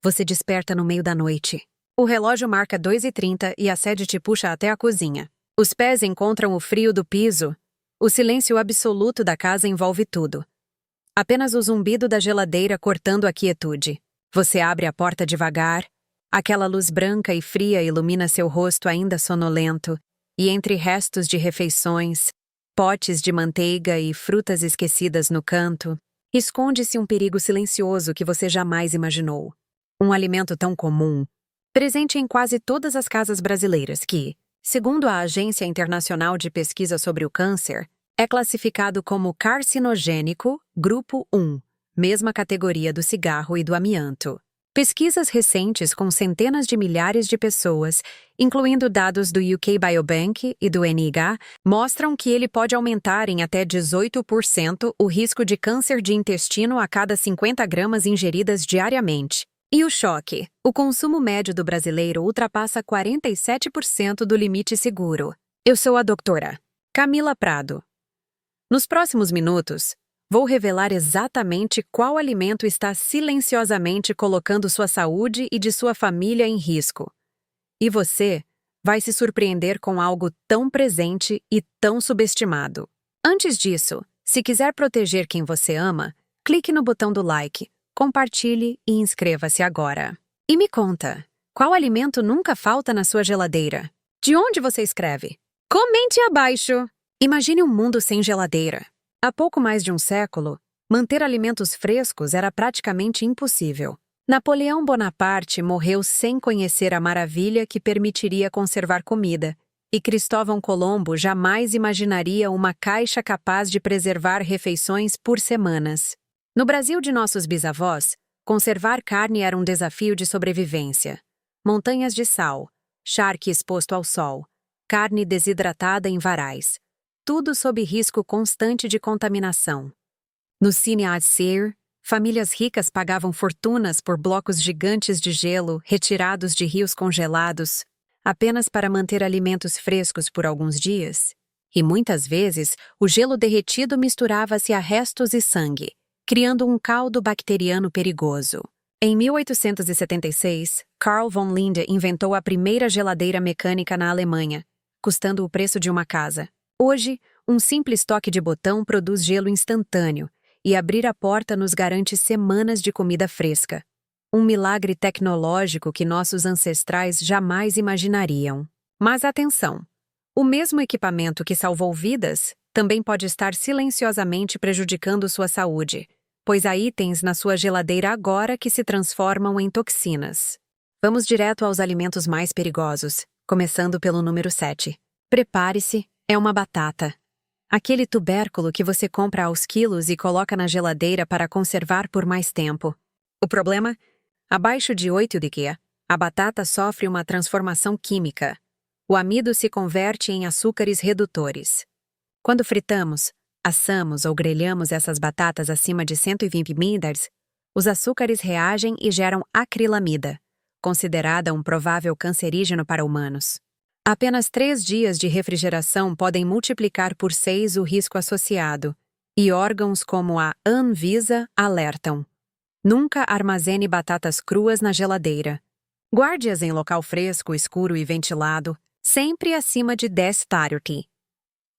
Você desperta no meio da noite. O relógio marca 2h30 e a sede te puxa até a cozinha. Os pés encontram o frio do piso. O silêncio absoluto da casa envolve tudo. Apenas o zumbido da geladeira cortando a quietude. Você abre a porta devagar. Aquela luz branca e fria ilumina seu rosto ainda sonolento, e entre restos de refeições, potes de manteiga e frutas esquecidas no canto, esconde-se um perigo silencioso que você jamais imaginou. Um alimento tão comum, presente em quase todas as casas brasileiras que, segundo a Agência Internacional de Pesquisa sobre o Câncer, é classificado como carcinogênico grupo 1, mesma categoria do cigarro e do amianto. Pesquisas recentes com centenas de milhares de pessoas, incluindo dados do UK Biobank e do NIH, mostram que ele pode aumentar em até 18% o risco de câncer de intestino a cada 50 gramas ingeridas diariamente. E o choque: o consumo médio do brasileiro ultrapassa 47% do limite seguro. Eu sou a doutora Camila Prado. Nos próximos minutos, vou revelar exatamente qual alimento está silenciosamente colocando sua saúde e de sua família em risco. E você vai se surpreender com algo tão presente e tão subestimado. Antes disso, se quiser proteger quem você ama, clique no botão do like, compartilhe e inscreva-se agora. E me conta, qual alimento nunca falta na sua geladeira? De onde você escreve? Comente abaixo! Imagine um mundo sem geladeira. Há pouco mais de um século, manter alimentos frescos era praticamente impossível. Napoleão Bonaparte morreu sem conhecer a maravilha que permitiria conservar comida, e Cristóvão Colombo jamais imaginaria uma caixa capaz de preservar refeições por semanas. No Brasil de nossos bisavós, conservar carne era um desafio de sobrevivência. Montanhas de sal, charque exposto ao sol, carne desidratada em varais. Tudo sob risco constante de contaminação. No Cine Adsir, famílias ricas pagavam fortunas por blocos gigantes de gelo retirados de rios congelados, apenas para manter alimentos frescos por alguns dias. E muitas vezes, o gelo derretido misturava-se a restos e sangue, criando um caldo bacteriano perigoso. Em 1876, Carl von Linde inventou a primeira geladeira mecânica na Alemanha, custando o preço de uma casa. Hoje, um simples toque de botão produz gelo instantâneo e abrir a porta nos garante semanas de comida fresca. Um milagre tecnológico que nossos ancestrais jamais imaginariam. Mas atenção! O mesmo equipamento que salvou vidas também pode estar silenciosamente prejudicando sua saúde, pois há itens na sua geladeira agora que se transformam em toxinas. Vamos direto aos alimentos mais perigosos, começando pelo número 7. Prepare-se. É uma batata. Aquele tubérculo que você compra aos quilos e coloca na geladeira para conservar por mais tempo. O problema? Abaixo de 8 DQ, a batata sofre uma transformação química. O amido se converte em açúcares redutores. Quando fritamos, assamos ou grelhamos essas batatas acima de 120 ml, os açúcares reagem e geram acrilamida, considerada um provável cancerígeno para humanos. Apenas 3 dias de refrigeração podem multiplicar por 6 o risco associado, e órgãos como a Anvisa alertam. Nunca armazene batatas cruas na geladeira. Guarde-as em local fresco, escuro e ventilado, sempre acima de 10 Fahrenheit.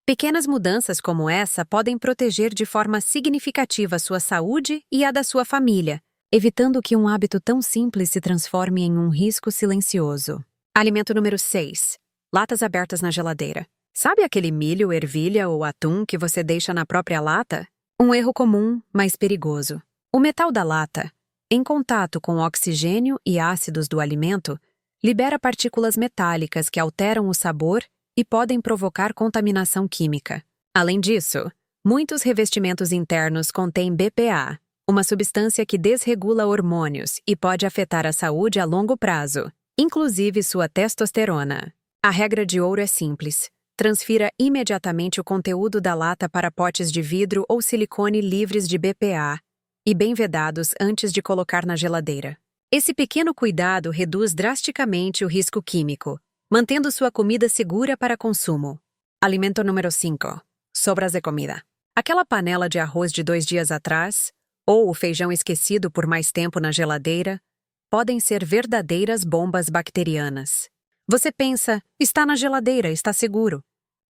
Pequenas mudanças como essa podem proteger de forma significativa sua saúde e a da sua família, evitando que um hábito tão simples se transforme em um risco silencioso. Alimento número 6. Latas abertas na geladeira. Sabe aquele milho, ervilha ou atum que você deixa na própria lata? Um erro comum, mas perigoso. O metal da lata, em contato com o oxigênio e ácidos do alimento, libera partículas metálicas que alteram o sabor e podem provocar contaminação química. Além disso, muitos revestimentos internos contêm BPA, uma substância que desregula hormônios e pode afetar a saúde a longo prazo, inclusive sua testosterona. A regra de ouro é simples. Transfira imediatamente o conteúdo da lata para potes de vidro ou silicone livres de BPA e bem vedados antes de colocar na geladeira. Esse pequeno cuidado reduz drasticamente o risco químico, mantendo sua comida segura para consumo. Alimento número 5. Sobras de comida. Aquela panela de arroz de 2 dias atrás, ou o feijão esquecido por mais tempo na geladeira, podem ser verdadeiras bombas bacterianas. Você pensa, está na geladeira, está seguro.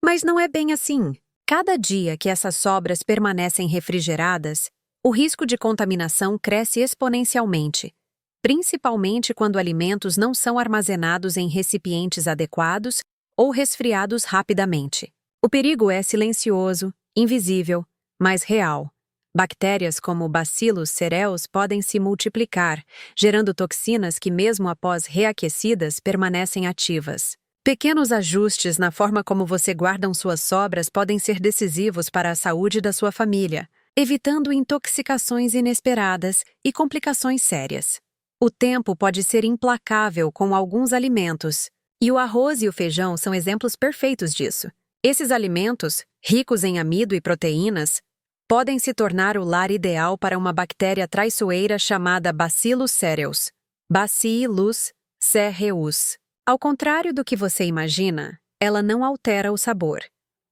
Mas não é bem assim. Cada dia que essas sobras permanecem refrigeradas, o risco de contaminação cresce exponencialmente, principalmente quando alimentos não são armazenados em recipientes adequados ou resfriados rapidamente. O perigo é silencioso, invisível, mas real. Bactérias como Bacillus cereus podem se multiplicar, gerando toxinas que, mesmo após reaquecidas, permanecem ativas. Pequenos ajustes na forma como você guarda suas sobras podem ser decisivos para a saúde da sua família, evitando intoxicações inesperadas e complicações sérias. O tempo pode ser implacável com alguns alimentos, e o arroz e o feijão são exemplos perfeitos disso. Esses alimentos, ricos em amido e proteínas, podem se tornar o lar ideal para uma bactéria traiçoeira chamada Bacillus cereus. Bacillus cereus. Ao contrário do que você imagina, ela não altera o sabor,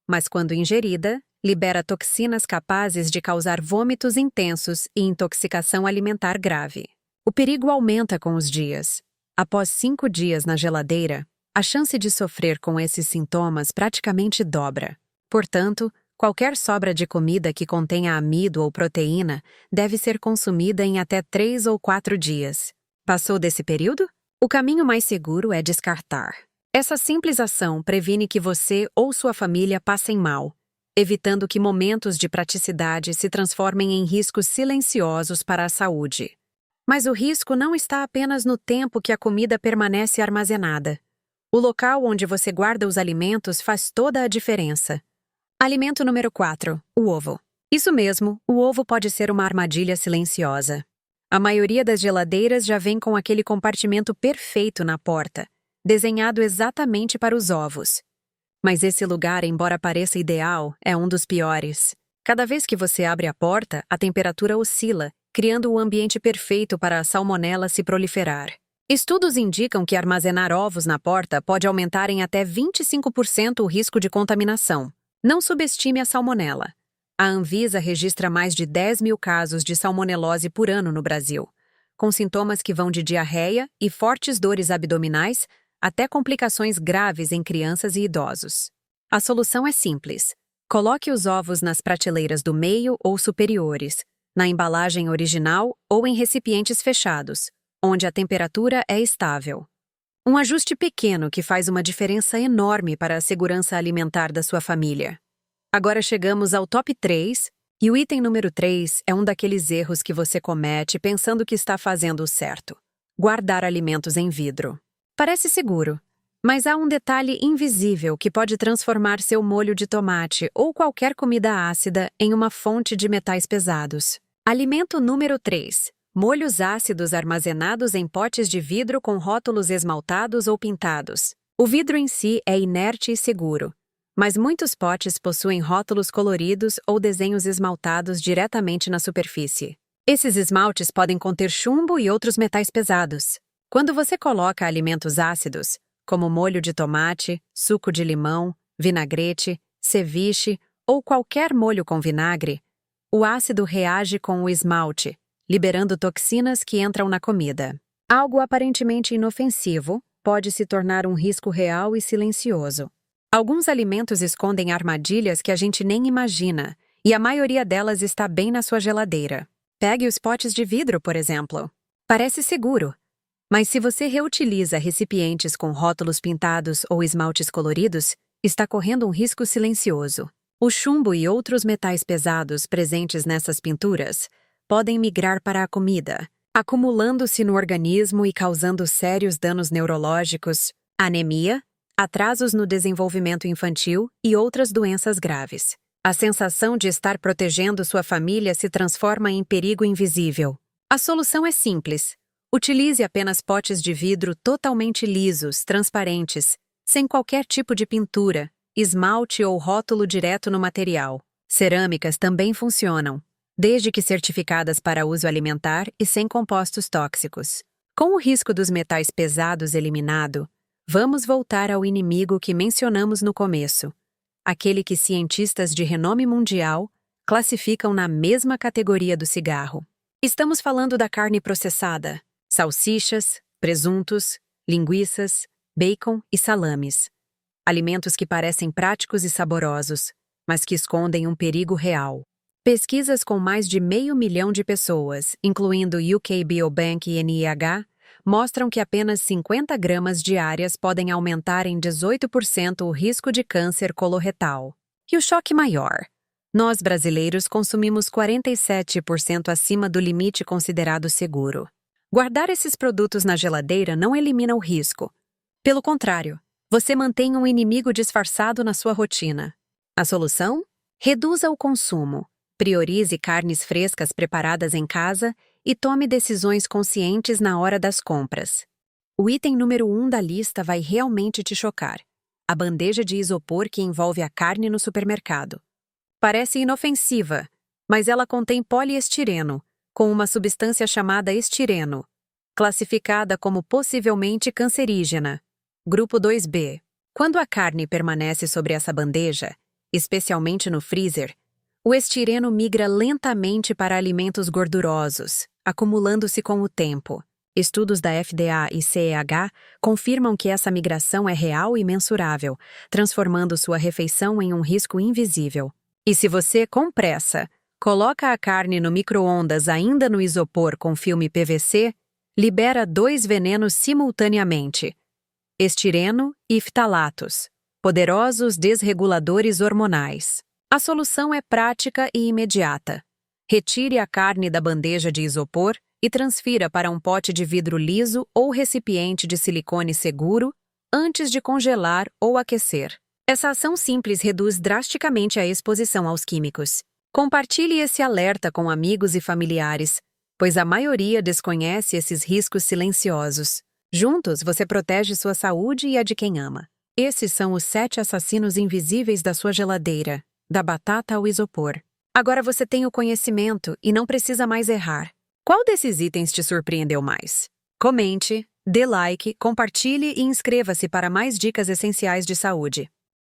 mas quando ingerida, libera toxinas capazes de causar vômitos intensos e intoxicação alimentar grave. O perigo aumenta com os dias. Após 5 dias na geladeira, a chance de sofrer com esses sintomas praticamente dobra. Portanto, qualquer sobra de comida que contenha amido ou proteína deve ser consumida em até 3 ou 4 dias. Passou desse período? O caminho mais seguro é descartar. Essa simples ação previne que você ou sua família passem mal, evitando que momentos de praticidade se transformem em riscos silenciosos para a saúde. Mas o risco não está apenas no tempo que a comida permanece armazenada. O local onde você guarda os alimentos faz toda a diferença. Alimento número 4, o ovo. Isso mesmo, o ovo pode ser uma armadilha silenciosa. A maioria das geladeiras já vem com aquele compartimento perfeito na porta, desenhado exatamente para os ovos. Mas esse lugar, embora pareça ideal, é um dos piores. Cada vez que você abre a porta, a temperatura oscila, criando o ambiente perfeito para a salmonela se proliferar. Estudos indicam que armazenar ovos na porta pode aumentar em até 25% o risco de contaminação. Não subestime a salmonela. A Anvisa registra mais de 10 mil casos de salmonelose por ano no Brasil, com sintomas que vão de diarreia e fortes dores abdominais até complicações graves em crianças e idosos. A solução é simples. Coloque os ovos nas prateleiras do meio ou superiores, na embalagem original ou em recipientes fechados, onde a temperatura é estável. Um ajuste pequeno que faz uma diferença enorme para a segurança alimentar da sua família. Agora chegamos ao top 3, e o item número 3 é um daqueles erros que você comete pensando que está fazendo o certo. Guardar alimentos em vidro. Parece seguro, mas há um detalhe invisível que pode transformar seu molho de tomate ou qualquer comida ácida em uma fonte de metais pesados. Alimento número 3. Molhos ácidos armazenados em potes de vidro com rótulos esmaltados ou pintados. O vidro em si é inerte e seguro, mas muitos potes possuem rótulos coloridos ou desenhos esmaltados diretamente na superfície. Esses esmaltes podem conter chumbo e outros metais pesados. Quando você coloca alimentos ácidos, como molho de tomate, suco de limão, vinagrete, ceviche ou qualquer molho com vinagre, o ácido reage com o esmalte, liberando toxinas que entram na comida. Algo aparentemente inofensivo pode se tornar um risco real e silencioso. Alguns alimentos escondem armadilhas que a gente nem imagina, e a maioria delas está bem na sua geladeira. Pegue os potes de vidro, por exemplo. Parece seguro, mas se você reutiliza recipientes com rótulos pintados ou esmaltes coloridos, está correndo um risco silencioso. O chumbo e outros metais pesados presentes nessas pinturas podem migrar para a comida, acumulando-se no organismo e causando sérios danos neurológicos, anemia, atrasos no desenvolvimento infantil e outras doenças graves. A sensação de estar protegendo sua família se transforma em perigo invisível. A solução é simples. Utilize apenas potes de vidro totalmente lisos, transparentes, sem qualquer tipo de pintura, esmalte ou rótulo direto no material. Cerâmicas também funcionam, desde que certificadas para uso alimentar e sem compostos tóxicos. Com o risco dos metais pesados eliminado, vamos voltar ao inimigo que mencionamos no começo, aquele que cientistas de renome mundial classificam na mesma categoria do cigarro. Estamos falando da carne processada. salsichas, presuntos, linguiças, bacon e salames. Alimentos que parecem práticos e saborosos, mas que escondem um perigo real. Pesquisas com mais de 500 mil de pessoas, incluindo UK Biobank e NIH, mostram que apenas 50 gramas diárias podem aumentar em 18% o risco de câncer coloretal. E o choque maior? Nós, brasileiros, consumimos 47% acima do limite considerado seguro. Guardar esses produtos na geladeira não elimina o risco. Pelo contrário, você mantém um inimigo disfarçado na sua rotina. A solução? Reduza o consumo. Priorize carnes frescas preparadas em casa e tome decisões conscientes na hora das compras. O item número 1 da lista vai realmente te chocar: a bandeja de isopor que envolve a carne no supermercado. Parece inofensiva, mas ela contém poliestireno, com uma substância chamada estireno, classificada como possivelmente cancerígena. Grupo 2B. Quando a carne permanece sobre essa bandeja, especialmente no freezer, o estireno migra lentamente para alimentos gordurosos, acumulando-se com o tempo. Estudos da FDA e CEH confirmam que essa migração é real e mensurável, transformando sua refeição em um risco invisível. E se você, com pressa, coloca a carne no micro-ondas ainda no isopor com filme PVC, libera 2 venenos simultaneamente: estireno e ftalatos, poderosos desreguladores hormonais. A solução é prática e imediata. Retire a carne da bandeja de isopor e transfira para um pote de vidro liso ou recipiente de silicone seguro antes de congelar ou aquecer. Essa ação simples reduz drasticamente a exposição aos químicos. Compartilhe esse alerta com amigos e familiares, pois a maioria desconhece esses riscos silenciosos. Juntos, você protege sua saúde e a de quem ama. Esses são os 7 assassinos invisíveis da sua geladeira, da batata ao isopor. Agora você tem o conhecimento e não precisa mais errar. Qual desses itens te surpreendeu mais? Comente, dê like, compartilhe e inscreva-se para mais dicas essenciais de saúde.